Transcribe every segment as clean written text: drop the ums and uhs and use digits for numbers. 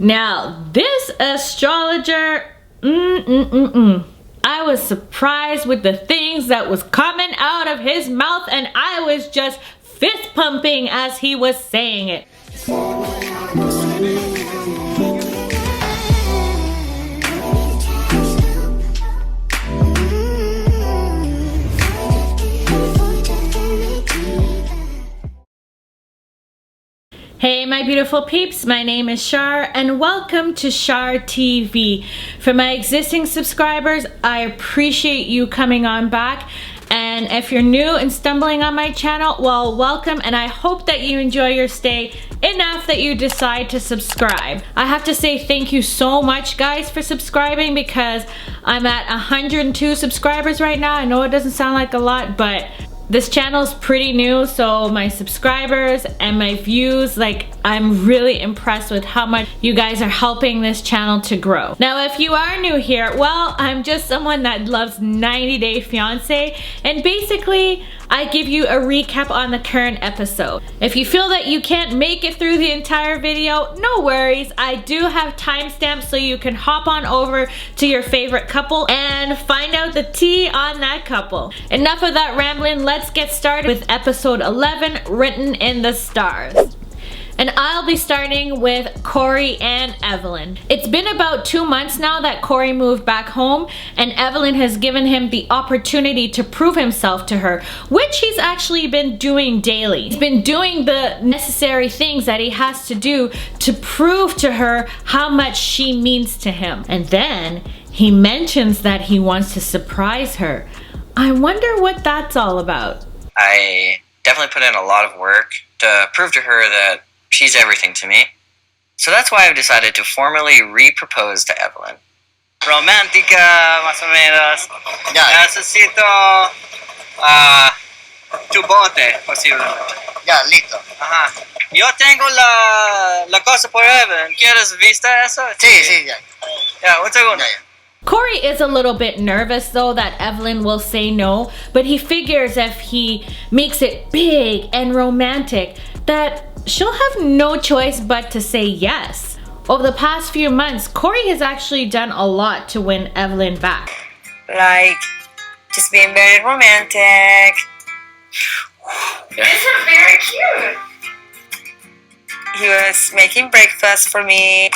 Now, this astrologer, I was surprised with the things that was coming out of his mouth, and I was just fist pumping as he was saying it. Hey my beautiful peeps, my name is Char and welcome to Char TV. For my existing subscribers, I appreciate you coming on back, and if you're new and stumbling on my channel, well, welcome, and I hope that you enjoy your stay enough that you decide to subscribe. I have to say thank you so much guys for subscribing, because I'm at 102 subscribers right now. I know it doesn't sound like a lot, but this channel is pretty new, so my subscribers and my views, like, I'm really impressed with how much you guys are helping this channel to grow. Now, if you are new here, well, I'm just someone that loves 90 Day Fiance, and basically, I give you a recap on the current episode. If you feel that you can't make it through the entire video, no worries. I do have timestamps so you can hop on over to your favorite couple and find out the tea on that couple. Enough of that rambling, let's get started with episode 11, Written in the Stars. And I'll be starting with Corey and Evelin. It's been about 2 months now that Corey moved back home, and Evelin has given him the opportunity to prove himself to her, which he's actually been doing daily. He's been doing the necessary things that he has to do to prove to her how much she means to him. And then he mentions that he wants to surprise her. I wonder what that's all about. I definitely put in a lot of work to prove to her that she's everything to me. So that's why I've decided to formally re-propose to Evelin. Romantica, más o menos. Ya. Necesito tu bote, posiblemente. Ya, listo. Ajá. Yo tengo la cosa por Evelin. ¿Quieres vista eso? Sí, ya. Ya, un segundo. Ya. Corey is a little bit nervous though that Evelin will say no, but he figures if he makes it big and romantic, that she'll have no choice but to say yes. Over the past few months, Corey has actually done a lot to win Evelin back. Like, just being very romantic. These are very cute. He was making breakfast for me,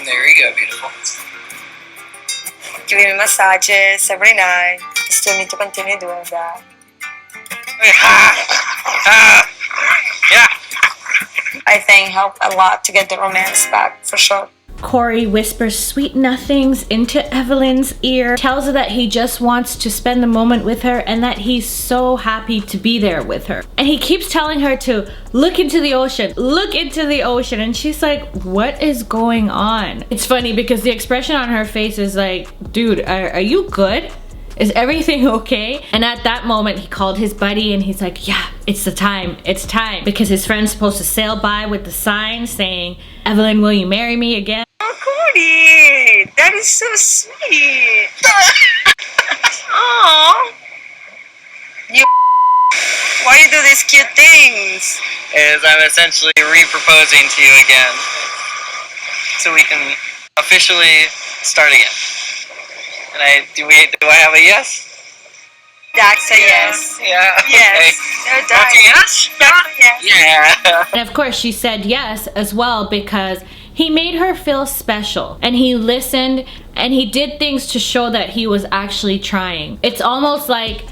There you go, beautiful. giving me massages every night. I still need to continue doing that. Yeah. I think helped a lot to get the romance back, for sure. Corey whispers sweet nothings into Evelin's ear, tells her that he just wants to spend the moment with her and that he's so happy to be there with her. And he keeps telling her to look into the ocean, and she's like, what is going on? It's funny because the expression on her face is like, dude, are you good? Is everything okay? And at that moment, he called his buddy and he's like, yeah, it's time. Because his friend's supposed to sail by with the sign saying, Evelin, will you marry me again? Oh, Corey! That is so sweet! Aww! You why you do these cute things? Is I'm essentially re-proposing to you again. So we can officially start again. And do I have a yes? That's a yes. Yeah. Yes. Okay. No doubt. That's a yes? Yes. Yeah. And of course, she said yes as well because he made her feel special and he listened and he did things to show that he was actually trying. It's almost like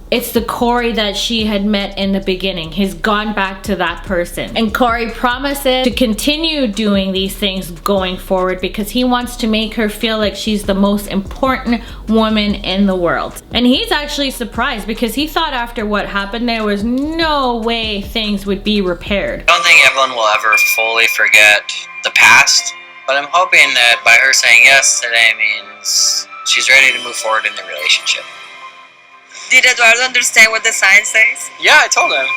it's the Corey that she had met in the beginning. He's gone back to that person. And Corey promises to continue doing these things going forward because he wants to make her feel like she's the most important woman in the world. And he's actually surprised because he thought after what happened, there was no way things would be repaired. I don't think Evelin will ever fully forget the past, but I'm hoping that by her saying yes today means she's ready to move forward in the relationship. Did Eduardo understand what the sign says? Yeah, I told him.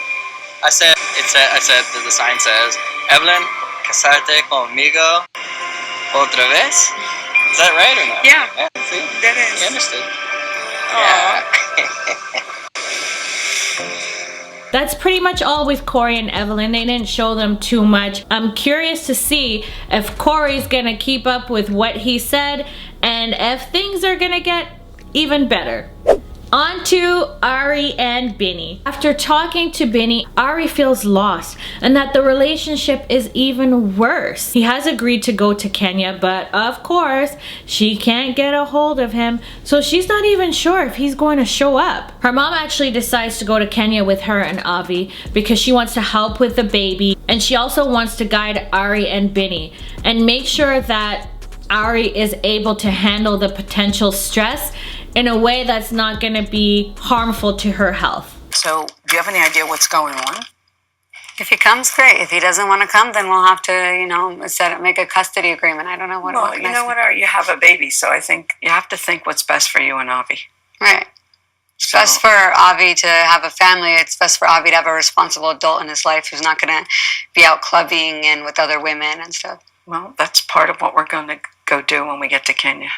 I said that the sign says, Evelin, casarte conmigo otra vez? Is that right or not? Yeah. See? That is. You understood. Aww. Yeah. That's pretty much all with Corey and Evelin. They didn't show them too much. I'm curious to see if Corey's gonna keep up with what he said and if things are gonna get even better. On to Ari and Binny. After talking to Binny, Ari feels lost and that the relationship is even worse. He has agreed to go to Kenya, but of course, she can't get a hold of him, so she's not even sure if he's going to show up. Her mom actually decides to go to Kenya with her and Avi because she wants to help with the baby, and she also wants to guide Ari and Binny and make sure that Ari is able to handle the potential stress in a way that's not going to be harmful to her health. So, do you have any idea what's going on? If he comes, great. If he doesn't want to come, then we'll have to, make a custody agreement. I don't know what. Well, you know what, Ari, you have a baby, so I think you have to think what's best for you and Avi. Right. It's So- best for Avi to have a family. It's best for Avi to have a responsible adult in his life who's not going to be out clubbing and with other women and stuff. Well, that's part of what we're going to go do when we get to Kenya.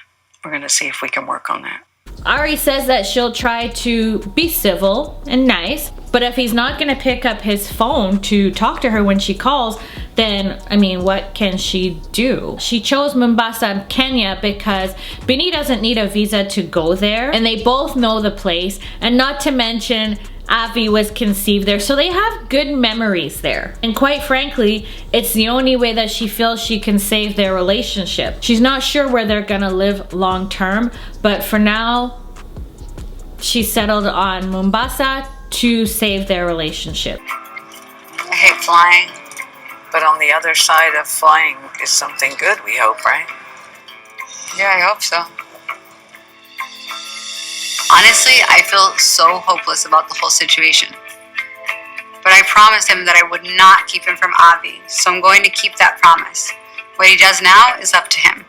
We're going to see if we can work on that. Ari says that she'll try to be civil and nice, but if he's not gonna pick up his phone to talk to her when she calls, then, what can she do? She chose Mombasa, Kenya because Binny doesn't need a visa to go there, and they both know the place, and not to mention Avi was conceived there, so they have good memories there. And quite frankly, it's the only way that she feels she can save their relationship. She's not sure where they're gonna live long term, but for now, she settled on Mombasa to save their relationship. I hate flying. But on the other side of flying is something good, we hope, right? Yeah, I hope so. Honestly, I feel so hopeless about the whole situation. But I promised him that I would not keep him from Avi, so I'm going to keep that promise. What he does now is up to him.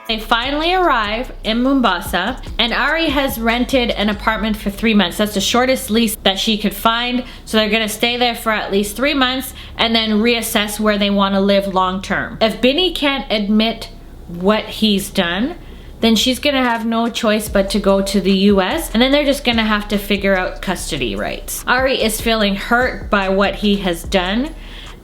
They finally arrive in Mombasa, and Ari has rented an apartment for 3 months. That's the shortest lease that she could find. So they're gonna stay there for at least 3 months and then reassess where they wanna live long term. If Binny can't admit what he's done, then she's gonna have no choice but to go to the US, and then they're just gonna have to figure out custody rights. Ari is feeling hurt by what he has done,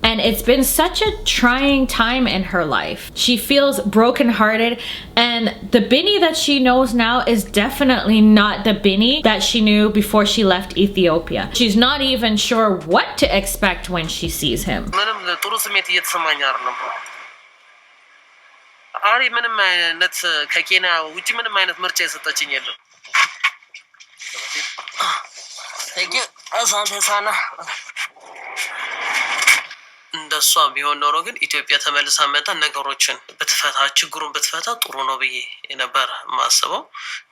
and it's been such a trying time in her life. She feels brokenhearted, and the Binny that she knows now is definitely not the Binny that she knew before she left Ethiopia. She's not even sure what to expect when she sees him. አሪ ምንም አይነት ከኬንያ ውጪ ምንም አይነት ምርጫ የሰጠችኝ የለም። ታንክ ዩ አሳንተሳና እንደሷ ቢሆን ኖሮ ግን ኢትዮጵያ ተመልሳ መጣ ነገሮችን ብትፈታ ችግሩን ብትፈታ ጥሩ ነው ብዬ ነበር ማስበው።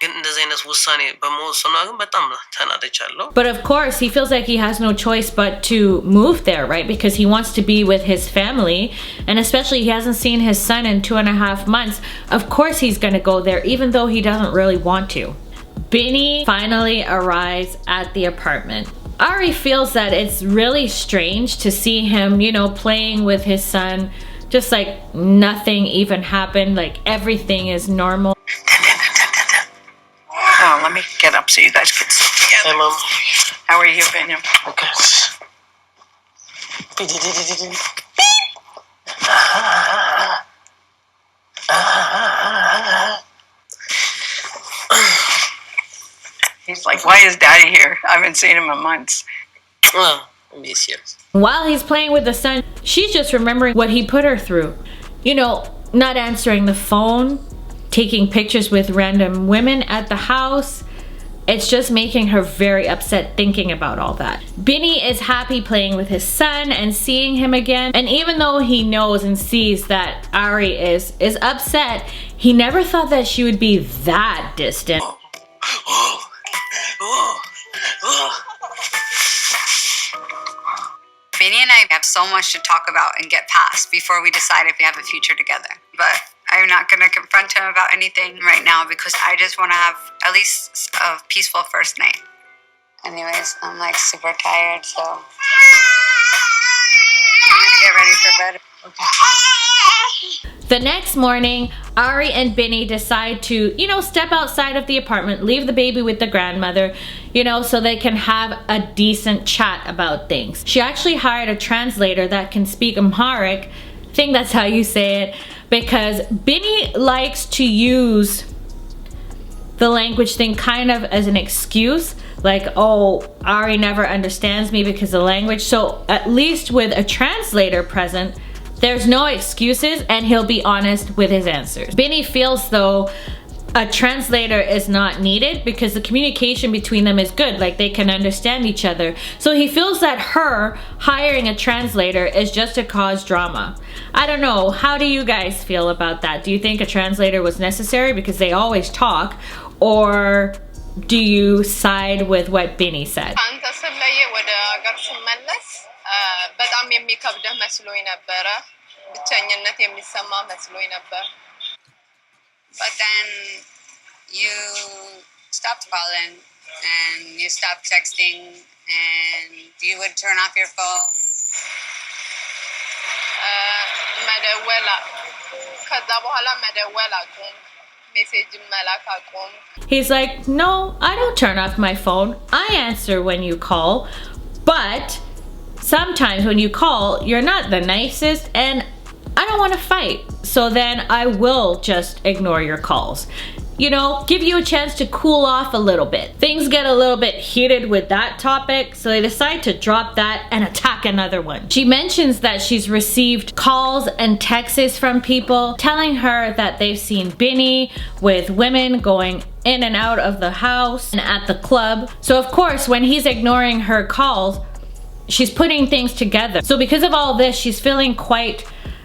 ግን እንደዚህ አይነት ውሳኔ በመወሰኗ ግን በጣም ተናደቻለሁ። But of course, he feels like he has no choice but to move there, right? Because he wants to be with his family, and especially he hasn't seen his son in 2.5 months. Of course he's gonna go there, even though he doesn't really want to. Binny finally arrives at the apartment. Ari feels that it's really strange to see him, playing with his son, just like nothing even happened, like everything is normal. Oh, let me get up so you guys can sit together. Hey, Mom. How are you, Biniyam? Okay. He's like, why is Daddy here? I haven't seen him in months. Oh, miss you. While he's playing with the son, she's just remembering what he put her through. Not answering the phone, taking pictures with random women at the house. It's just making her very upset thinking about all that. Binny is happy playing with his son and seeing him again. And even though he knows and sees that Ari is upset, he never thought that she would be that distant. Binny and I have so much to talk about and get past before we decide if we have a future together. But I'm not going to confront him about anything right now because I just want to have at least a peaceful first night. Anyways, I'm super tired, so I'm going to get ready for bed. Okay. The next morning, Ari and Binny decide to, step outside of the apartment, leave the baby with the grandmother, so they can have a decent chat about things. She actually hired a translator that can speak Amharic, I think that's how you say it, because Binny likes to use the language thing kind of as an excuse, like, oh, Ari never understands me because of language. So at least with a translator present, there's no excuses and he'll be honest with his answers. Binny feels though a translator is not needed because the communication between them is good, like they can understand each other. So he feels that her hiring a translator is just to cause drama. I don't know, how do you guys feel about that? Do you think a translator was necessary because they always talk, or do you side with what Binny said? በጣም የሚከብደህ መስሎኝ ነበረ ብቸኝነት የሚሰማ መስሎኝ ነበር But then you stopped calling and you stopped texting and you would turn off your phone. መደወል ከዛ በኋላ መደወል አቁም ሜሴጅ መላክ አቁም He's like, no, I don't turn off my phone. I answer when you call, but sometimes when you call, you're not the nicest and I don't want to fight. So then I will just ignore your calls. Give you a chance to cool off a little bit. Things get a little bit heated with that topic, so they decide to drop that and attack another one. She mentions that she's received calls and texts from people telling her that they've seen Binny with women going in and out of the house and at the club. So of course, when he's ignoring her calls, she's putting things together. So because of all this, she's feeling quite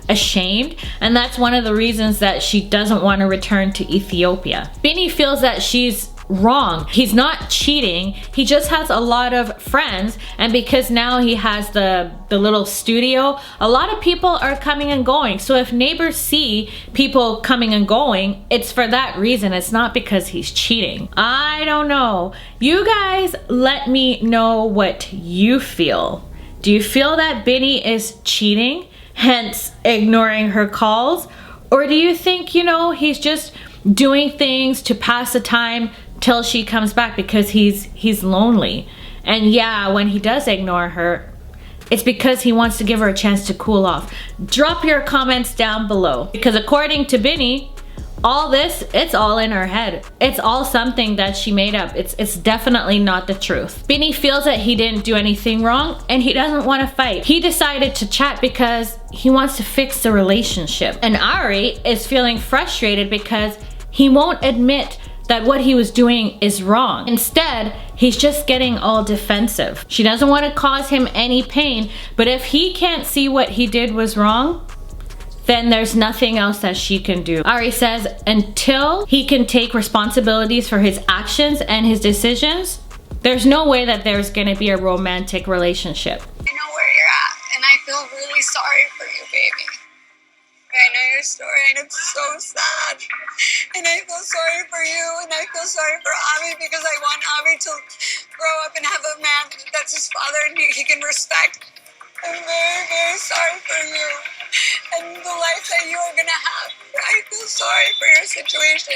ashamed, and that's one of the reasons that she doesn't want to return to Ethiopia. Binny feels that she's wrong. He's not cheating. He just has a lot of friends, and because now he has the little studio, a lot of people are coming and going. So if neighbors see people coming and going, it's for that reason. It's not because he's cheating. I don't know. You guys let me know what you feel. Do you feel that Binny is cheating, hence ignoring her calls? Or do you think, he's just doing things to pass the time till she comes back because he's lonely? And yeah, when he does ignore her, it's because he wants to give her a chance to cool off. Drop your comments down below, because according to Binny, all this, it's all in her head. It's all something that she made up. It's definitely not the truth. Binny feels that he didn't do anything wrong and he doesn't want to fight. He decided to chat because he wants to fix the relationship. And Ari is feeling frustrated because he won't admit that what he was doing is wrong. Instead, he's just getting all defensive. She doesn't want to cause him any pain, but if he can't see what he did was wrong, then there's nothing else that she can do. Ari says until he can take responsibilities for his actions and his decisions, there's no way that there's gonna be a romantic relationship. I know where you're at, and I feel really sorry for you, baby. I know your story, and it's so sad. And I feel sorry for you, and I feel sorry for Abi, because I want Abi to grow up and have a man that's his father and he can respect. I'm very, very sorry for you and the life that you are gonna have. I feel sorry for your situation.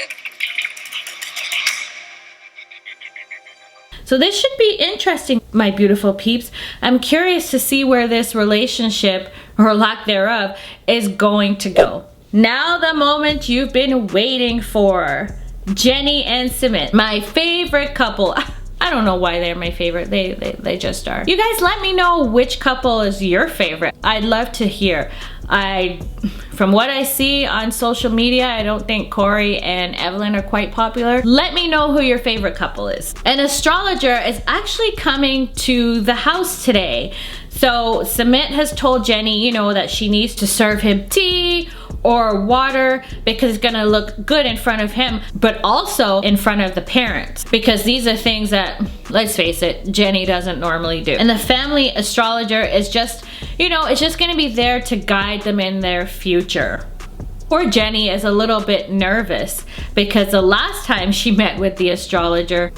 So this should be interesting, my beautiful peeps. I'm curious to see where this relationship, or lack thereof, is going to go. Now the moment you've been waiting for. Jenny and Sumit, my favorite couple. I don't know why they're my favorite. They just are. You guys let me know which couple is your favorite. I'd love to hear. From what I see on social media, I don't think Corey and Evelin are quite popular. Let me know who your favorite couple is. An astrologer is actually coming to the house today. So Sumit has told Jenny, that she needs to serve him tea or water because it's gonna look good in front of him, but also in front of the parents, because these are things that, let's face it, Jenny doesn't normally do. And the family astrologer is just, it's just gonna be there to guide them in their future. Poor Jenny is a little bit nervous because the last time she met with the astrologer,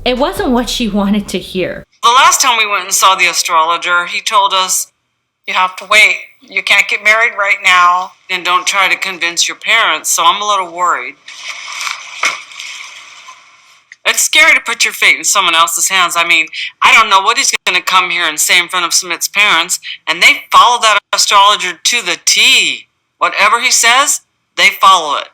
it wasn't what she wanted to hear. The last time we went and saw the astrologer, he told us, you have to wait You can't get married right now, and don't try to convince your parents, so I'm a little worried. It's scary to put your fate in someone else's hands. I mean, I don't know what he's going to come here and say in front of Sumit'S parents, and they follow that astrologer to the T. Whatever he says, they follow it.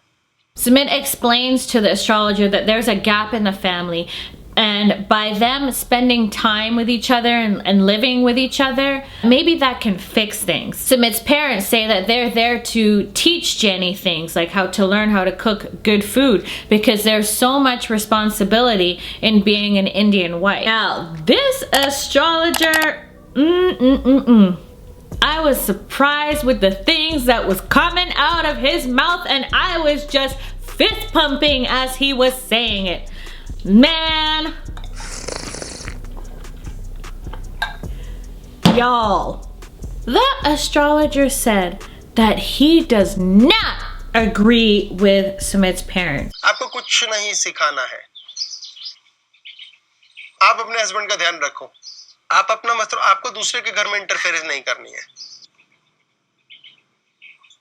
Sumit explains to the astrologer that there's a gap in the family, and by them spending time with each other and living with each other, maybe that can fix things. Sumit's parents say that they're there to teach Jenny things like how to learn how to cook good food, because there's so much responsibility in being an Indian wife. Now, this astrologer, I was surprised with the things that was coming out of his mouth, and I was just fist pumping as he was saying it. Man, y'all, the astrologer said that he does not agree with Sumit's parents. आपको कुछ नहीं सिखाना है. आप अपने husband का ध्यान रखो. आप अपना मतलब आपको दूसरे के घर में इंटरफेरेंस नहीं करनी है.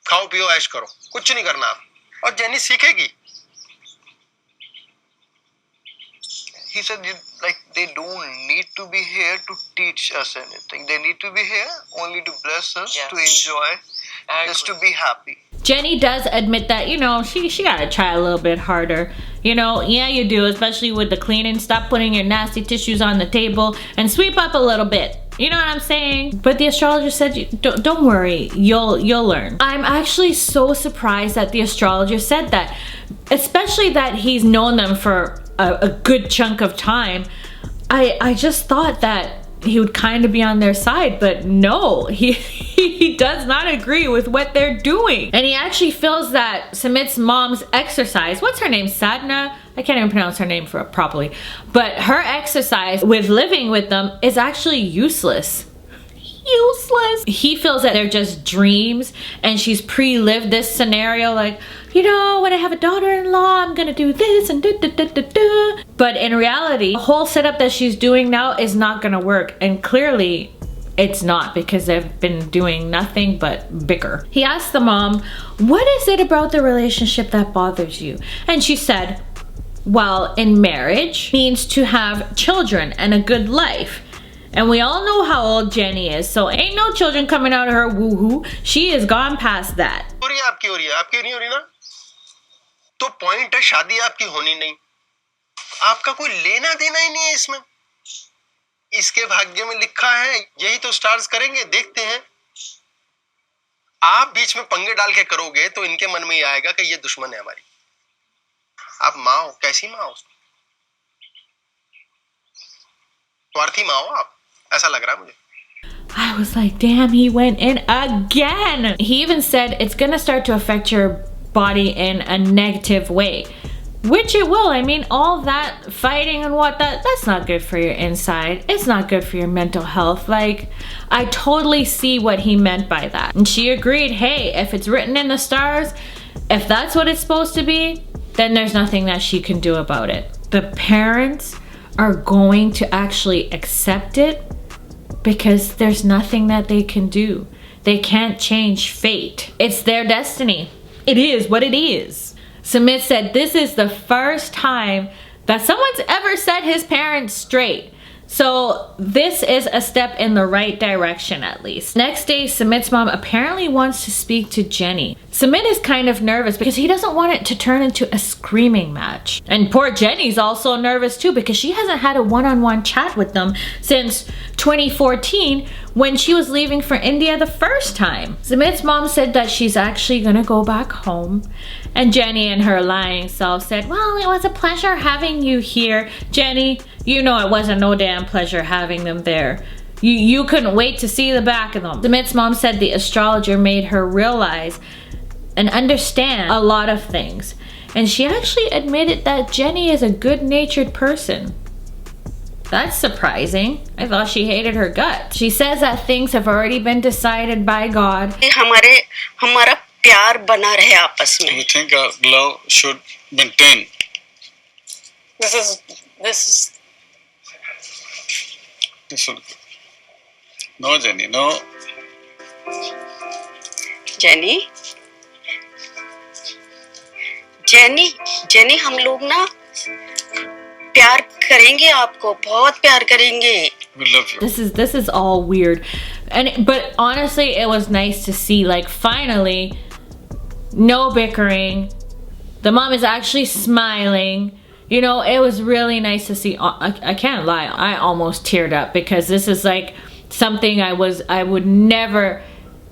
खाओ पियो ऐश करो, कुछ नहीं करना आप. और jenny सीखेगी. He said, like, they don't need to be here to teach us anything. They need to be here only to bless us, to enjoy, just to be happy. Jenny does admit that, you know, she gotta try a little bit harder. You know, yeah, you do, especially with the cleaning. Stop putting your nasty tissues on the table and sweep up a little bit. You know what I'm saying? But the astrologer said, don't worry, you'll learn. I'm actually so surprised that the astrologer said that, especially that he's known them for a good chunk of time. I just thought that he would kind of be on their side, but no, he does not agree with what they're doing. And he actually feels that Sumit's mom's exercise, what's her name, Sadhna? I can't even pronounce her name properly, but her exercise with living with them is actually useless. Useless. He feels that they're just dreams, and she's pre-lived this scenario, like, you know, when I have a daughter-in-law, I'm gonna do this and da-da-da-da-da. But in reality, the whole setup that she's doing now is not gonna work, and clearly it's not, because they've been doing nothing but bicker. He asked the mom, what is it about the relationship that bothers you? And she said, well, in marriage means to have children and a good life. And we all know how old Jenny is, so ain't no children coming out of her woohoo. She has gone past that. आपकी हो रही है ना? तो point है, शादी आपकी होनी नहीं. आपका कोई लेना देना ही नहीं है इसमें. इसके भाग्य में लिखा है, यही तो स्टार्स करेंगे, देखते हैं. आप बीच में पंगे डाल के करोगे तो इनके मन में ये आएगा कि ये दुश्मन है हमारी. आप माँ हो, कैसी माँ हो? स्वार्थी माँ हो आप, ऐसा लग रहा है मुझे. I was like, damn, he went in again. He even said it's gonna start to affect your body in a negative way, which it will. I mean, all that fighting and that's not good for your inside. It's not good for your mental health. Like, I totally see what he meant by that. And she agreed, hey, if it's written in the stars, if that's what it's supposed to be, then there's nothing that she can do about it. The parents are going to actually accept it because there's nothing that they can do. They can't change fate. It's their destiny. It is what it is. Sumit said this is the first time that someone's ever set his parents straight. So this is a step in the right direction, at least. Next day, Sumit's mom apparently wants to speak to Jenny. Sumit is kind of nervous because he doesn't want it to turn into a screaming match. And poor Jenny's also nervous too because she hasn't had a one-on-one chat with them since 2014 when she was leaving for India the first time. Sumit's mom said that she's actually gonna go back home. And Jenny and her lying self said, well, it was a pleasure having you here. Jenny, you know it wasn't no damn pleasure having them there. You couldn't wait to see the back of them. Sumit's mom said the astrologer made her realize and understand a lot of things. And she actually admitted that Jenny is a good-natured person. That's surprising. I thought she hated her guts. She says that things have already been decided by God. हमारा प्यार बना रहे आपस में. We think our love should maintain. This This will. No, Jenny, no. Jenny jenny jenny हम लोग ना प्यार करेंगे आपको बहुत प्यार करेंगे. We love you. This is all weird. But honestly, it was nice to see, like, finally no bickering. The mom is actually smiling. You know, it was really nice to see. I can't lie, I almost teared up because this is like something I would never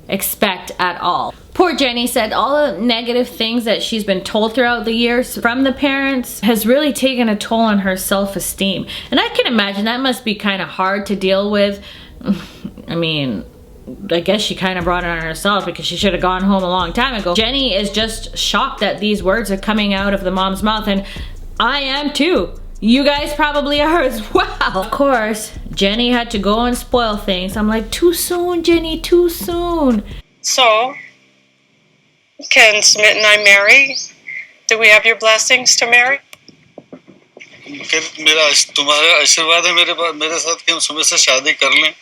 expect at all. Poor Jenny said all the negative things that she's been told throughout the years from the parents has really taken a toll on her self-esteem. And I can imagine that must be kind of hard to deal with. I mean, I guess she kind of brought it on herself because she should have gone home a long time ago. Jenny is just shocked that these words are coming out of the mom's mouth, and I am too. You guys probably are as well. Of course, Jenny had to go and spoil things. I'm like, too soon, Jenny, too soon. So, can Sumit and I marry? Do we have your blessings to marry? मेरा तुम्हारा आशीर्वाद है मेरे साथ कि हम सुमित से शादी कर लें.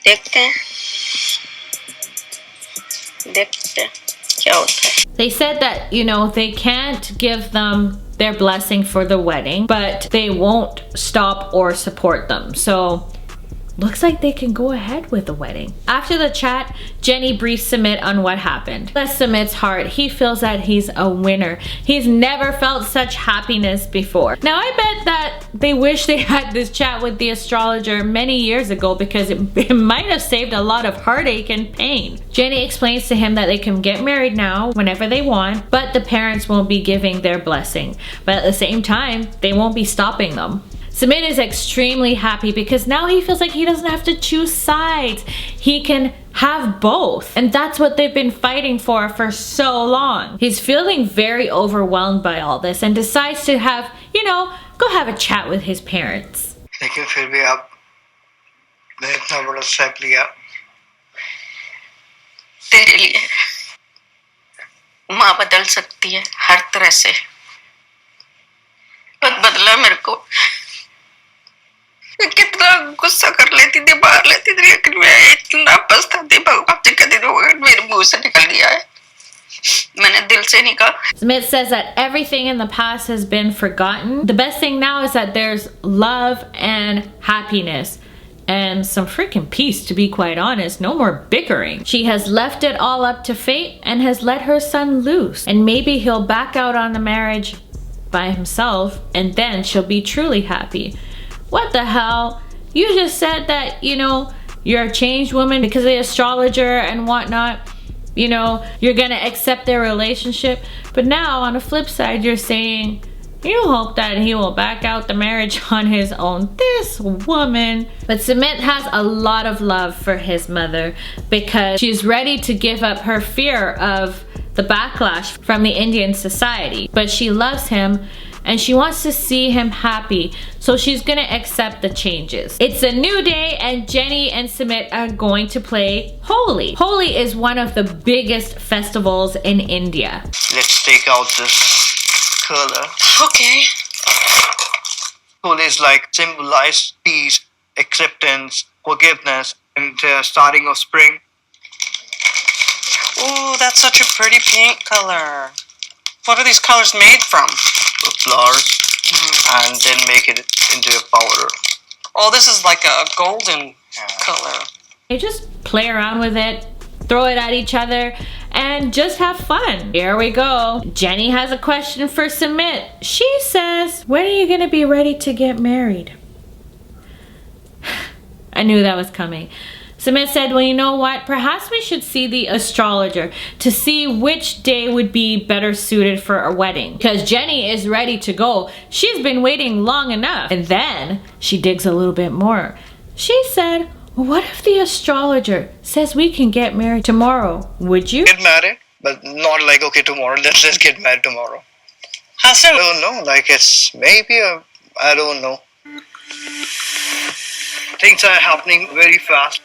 देखते हैं क्या होता है. They said that, you know, they can't give them their blessing for the wedding, but they won't stop or support them. So looks like they can go ahead with the wedding. After the chat, Jenny briefs Sumit on what happened. Bless Sumit's heart. He feels that he's a winner. He's never felt such happiness before. Now, I bet that they wish they had this chat with the astrologer many years ago because it might have saved a lot of heartache and pain. Jenny explains to him that they can get married now whenever they want, but the parents won't be giving their blessing. But at the same time, they won't be stopping them. Sumit is extremely happy because now he feels like he doesn't have to choose sides. He can have both. And that's what they've been fighting for so long. He's feeling very overwhelmed by all this and decides to have, you know, go have a chat with his parents. लेकिन फिर भी आपने इतना बड़ा step लिया. तेरे लिए माँ बदल सकती है हर तरह से. बदला मेरे को. कितना गुस्सा कर लेती थी, मार लेती थी, लेकिन मैं इतना पछताती भगवान जी का दिन होगा मेरे मुंह से निकल गया है. मैंने दिल से नहीं कहा. Sumit says that everything in the past has been forgotten. The best thing now is that there's love and happiness and some freaking peace, to be quite honest. No more bickering. She has left it all up to fate and has let her son loose. And maybe he'll back out on the marriage by himself and then she'll be truly happy. What the hell? You just said that, you know, you're a changed woman because of the astrologer and whatnot. You know, you're gonna accept their relationship. But now, on the flip side, you're saying you hope that he will back out the marriage on his own. This woman. But Sumit has a lot of love for his mother because she's ready to give up her fear of the backlash from the Indian society. But she loves him and she wants to see him happy, so she's gonna accept the changes. It's a new day and Jenny and Sumit are going to play Holi. Holi is one of the biggest festivals in India. Let's take out this color. Okay. Holi is like symbolize peace, acceptance, forgiveness, and starting of spring. Ooh, that's such a pretty pink color. What are these colors made from? Flowers, and then make it into a powder. Oh, this is like a golden color. They just play around with it, throw it at each other, and just have fun. Here we go. Jenny has a question for Sumit. She says, when are you gonna be ready to get married? I knew that was coming. Sumit said, well, you know what? Perhaps we should see the astrologer to see which day would be better suited for a wedding. Because Jenny is ready to go. She's been waiting long enough. And then she digs a little bit more. She said, well, what if the astrologer says we can get married tomorrow? Would you? Get married, but not like, okay, tomorrow, let's just get married tomorrow. How so? I don't know, like it's maybe, I don't know. Things are happening very fast.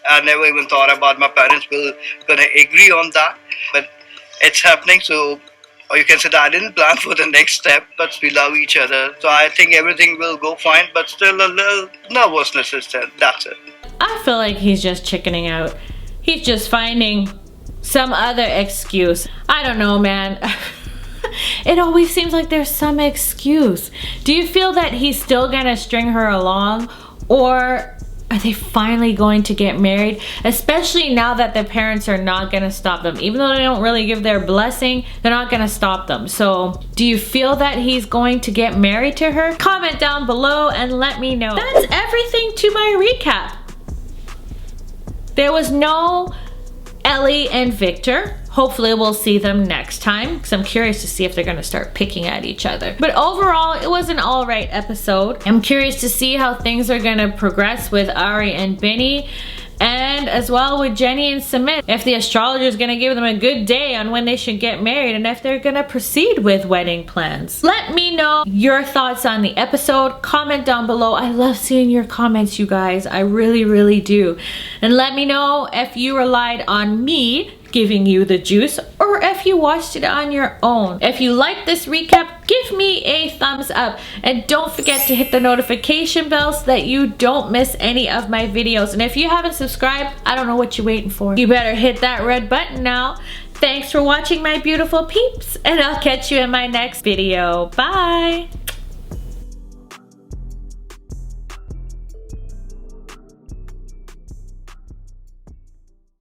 I never even thought about my parents will gonna agree on that, but it's happening, so or you can say that I didn't plan for the next step, but we love each other. So I think everything will go fine, but still a little nervousness is there. That's it. I feel like he's just chickening out. He's just finding some other excuse. I don't know, man. It always seems like there's some excuse. Do you feel that he's still gonna string her along, or are they finally going to get married? Especially now that the parents are not gonna stop them. Even though they don't really give their blessing, they're not gonna stop them. So do you feel that he's going to get married to her? Comment down below and let me know. That's everything to my recap. There was no Ellie and Victor. Hopefully we'll see them next time, because I'm curious to see if they're gonna start picking at each other. But overall, it was an alright episode. I'm curious to see how things are gonna progress with Ari and Bini, and as well with Jenny and Sumit. If the astrologer is gonna give them a good day on when they should get married, and if they're gonna proceed with wedding plans. Let me know your thoughts on the episode. Comment down below. I love seeing your comments, you guys. I really, really do. And let me know if you relied on me giving you the juice, or if you watched it on your own. If you like this recap, give me a thumbs up, and don't forget to hit the notification bell so that you don't miss any of my videos. And if you haven't subscribed, I don't know what you're waiting for. You better hit that red button now. Thanks for watching, my beautiful peeps, and I'll catch you in my next video. Bye.